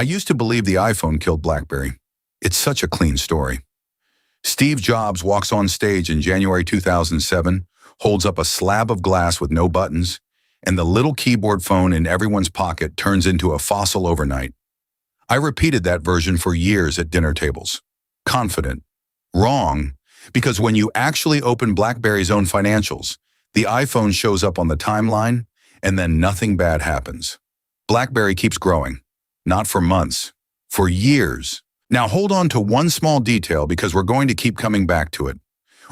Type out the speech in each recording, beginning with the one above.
I used to believe the iPhone killed BlackBerry. It's such a clean story. Steve Jobs walks on stage in January 2007, holds up a slab of glass with no buttons, and the little keyboard phone in everyone's pocket turns into a fossil overnight. I repeated that version for years at dinner tables. Confident. Wrong, because when you actually open BlackBerry's own financials, the iPhone shows up on the timeline, and then nothing bad happens. BlackBerry keeps growing. Not for months, for years. Now hold on to one small detail because we're going to keep coming back to it.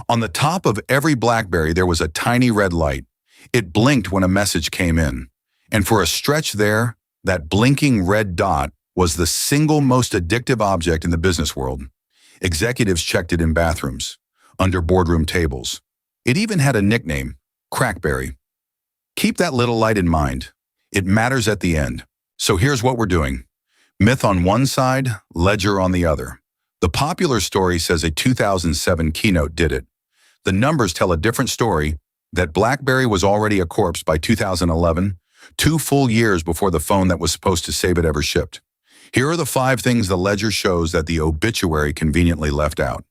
On the top of every BlackBerry there was a tiny red light. It blinked when a message came in. And for a stretch there, that blinking red dot was the single most addictive object in the business world. Executives checked it in bathrooms, under boardroom tables. It even had a nickname, Crackberry. Keep that little light in mind. It matters at the end. So here's what we're doing. Myth on one side, ledger on the other. The popular story says a 2007 keynote did it. The numbers tell a different story, that BlackBerry was already a corpse by 2011, 2 full years before the phone that was supposed to save it ever shipped. Here are the 5 things the ledger shows that the obituary conveniently left out.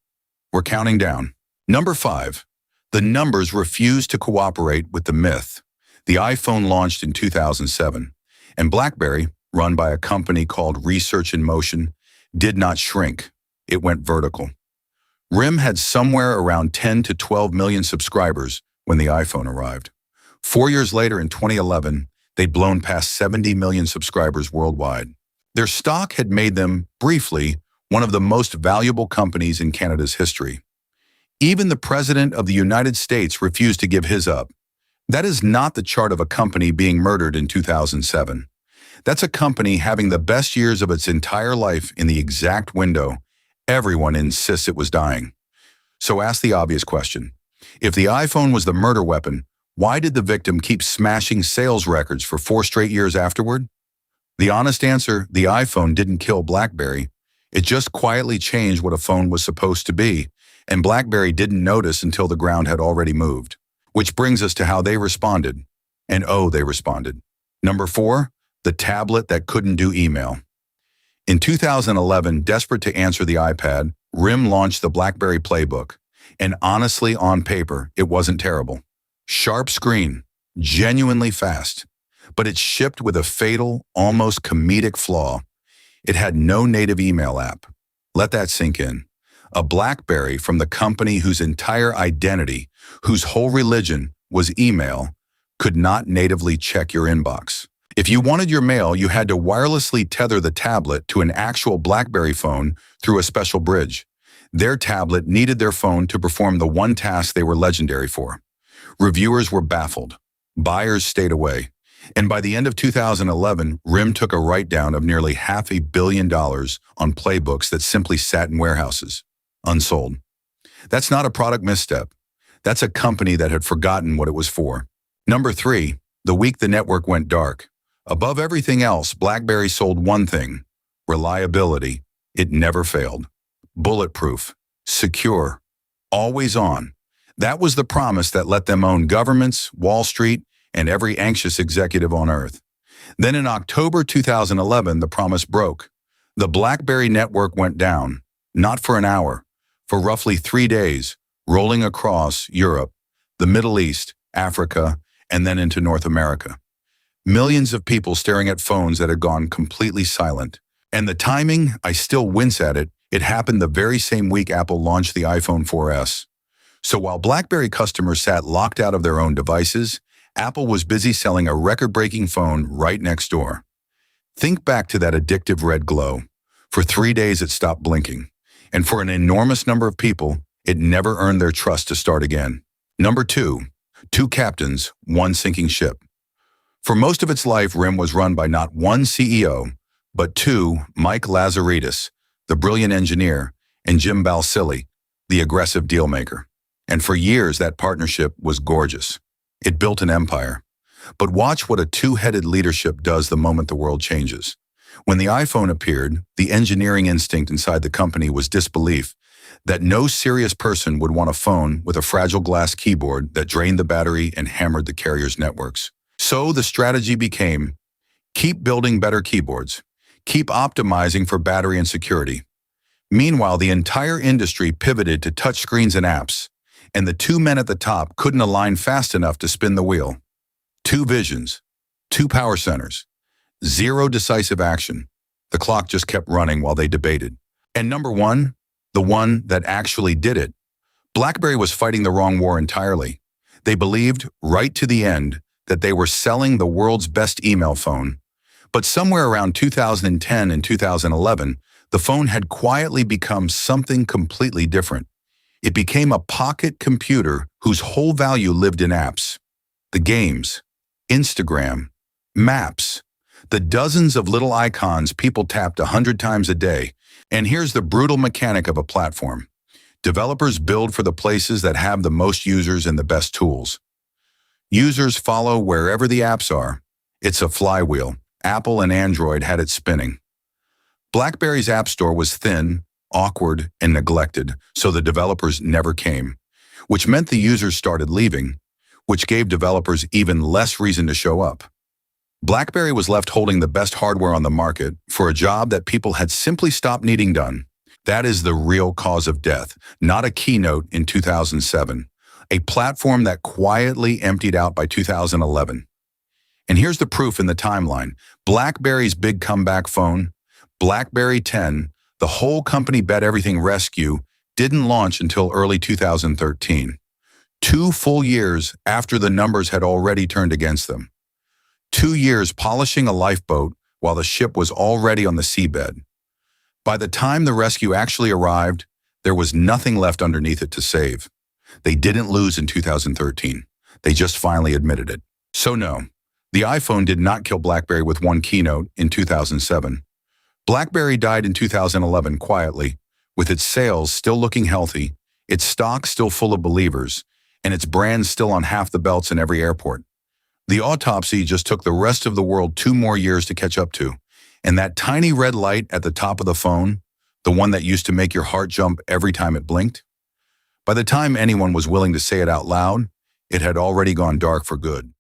We're counting down. Number 5. The numbers refuse to cooperate with the myth. The iPhone launched in 2007, and BlackBerry, run by a company called Research in Motion, did not shrink. It went vertical. RIM had somewhere around 10 to 12 million subscribers when the iPhone arrived. 4 years later, in 2011, they'd blown past 70 million subscribers worldwide. Their stock had made them, briefly, one of the most valuable companies in Canada's history. Even the President of the United States refused to give his up. That is not the chart of a company being murdered in 2007. That's a company having the best years of its entire life in the exact window. Everyone insists it was dying. So ask the obvious question. If the iPhone was the murder weapon, why did the victim keep smashing sales records for 4 straight years afterward? The honest answer, the iPhone didn't kill BlackBerry. It just quietly changed what a phone was supposed to be, and BlackBerry didn't notice until the ground had already moved. Which brings us to how they responded. And oh, they responded. Number 4, the tablet that couldn't do email. In 2011, desperate to answer the iPad, RIM launched the BlackBerry Playbook. And honestly, on paper, it wasn't terrible. Sharp screen, genuinely fast. But it shipped with a fatal, almost comedic flaw. It had no native email app. Let that sink in. A BlackBerry from the company whose entire identity, whose whole religion was email, could not natively check your inbox. If you wanted your mail, you had to wirelessly tether the tablet to an actual BlackBerry phone through a special bridge. Their tablet needed their phone to perform the one task they were legendary for. Reviewers were baffled. Buyers stayed away. And by the end of 2011, RIM took a write-down of nearly $500 million on Playbooks that simply sat in warehouses, unsold. That's not a product misstep. That's a company that had forgotten what it was for. Number 3, the week the network went dark. Above everything else, BlackBerry sold one thing: reliability. It never failed. Bulletproof, secure, always on. That was the promise that let them own governments, Wall Street, and every anxious executive on earth. Then in October 2011, the promise broke. The BlackBerry network went down, not for an hour, for roughly 3 days, rolling across Europe, the Middle East, Africa, and then into North America. Millions of people staring at phones that had gone completely silent. And the timing, I still wince at it. It happened the very same week Apple launched the iPhone 4S. So while BlackBerry customers sat locked out of their own devices, Apple was busy selling a record-breaking phone right next door. Think back to that addictive red glow. For 3 days it stopped blinking. And for an enormous number of people, it never earned their trust to start again. Number 2, 2 captains, 1 sinking ship. For most of its life, RIM was run by not one CEO, but 2, Mike Lazaridis, the brilliant engineer, and Jim Balsillie, the aggressive dealmaker. And for years, that partnership was gorgeous. It built an empire. But watch what a 2-headed leadership does the moment the world changes. When the iPhone appeared, the engineering instinct inside the company was disbelief that no serious person would want a phone with a fragile glass keyboard that drained the battery and hammered the carrier's networks. So the strategy became, keep building better keyboards, Keep optimizing for battery and security. Meanwhile, the entire industry pivoted to touchscreens and apps, and the two men at the top couldn't align fast enough to spin the wheel. Two visions, two power centers, zero decisive action. The clock just kept running while they debated. And number one, the one that actually did it, BlackBerry was fighting the wrong war entirely. They believed, right to the end, that they were selling the world's best email phone. But somewhere around 2010 and 2011, the phone had quietly become something completely different. It became a pocket computer whose whole value lived in apps. The games, Instagram, maps, the dozens of little icons people tapped 100 times a day. And here's the brutal mechanic of a platform. Developers build for the places that have the most users and the best tools. Users follow wherever the apps are. It's a flywheel. Apple and Android had it spinning. BlackBerry's App Store was thin, awkward, and neglected, so the developers never came, which meant the users started leaving, which gave developers even less reason to show up. BlackBerry was left holding the best hardware on the market for a job that people had simply stopped needing done. That is the real cause of death, not a keynote in 2007, a platform that quietly emptied out by 2011. And here's the proof in the timeline. BlackBerry's big comeback phone, BlackBerry 10, the whole company bet everything rescue, didn't launch until early 2013. 2 full years after the numbers had already turned against them. 2 years polishing a lifeboat while the ship was already on the seabed. By the time the rescue actually arrived, there was nothing left underneath it to save. They didn't lose in 2013. They just finally admitted it. So no, the iPhone did not kill BlackBerry with one keynote in 2007. BlackBerry died in 2011 quietly, with its sales still looking healthy, its stock still full of believers, and its brand still on half the belts in every airport. The autopsy just took the rest of the world 2 more years to catch up to. And that tiny red light at the top of the phone, the one that used to make your heart jump every time it blinked, by the time anyone was willing to say it out loud, it had already gone dark for good.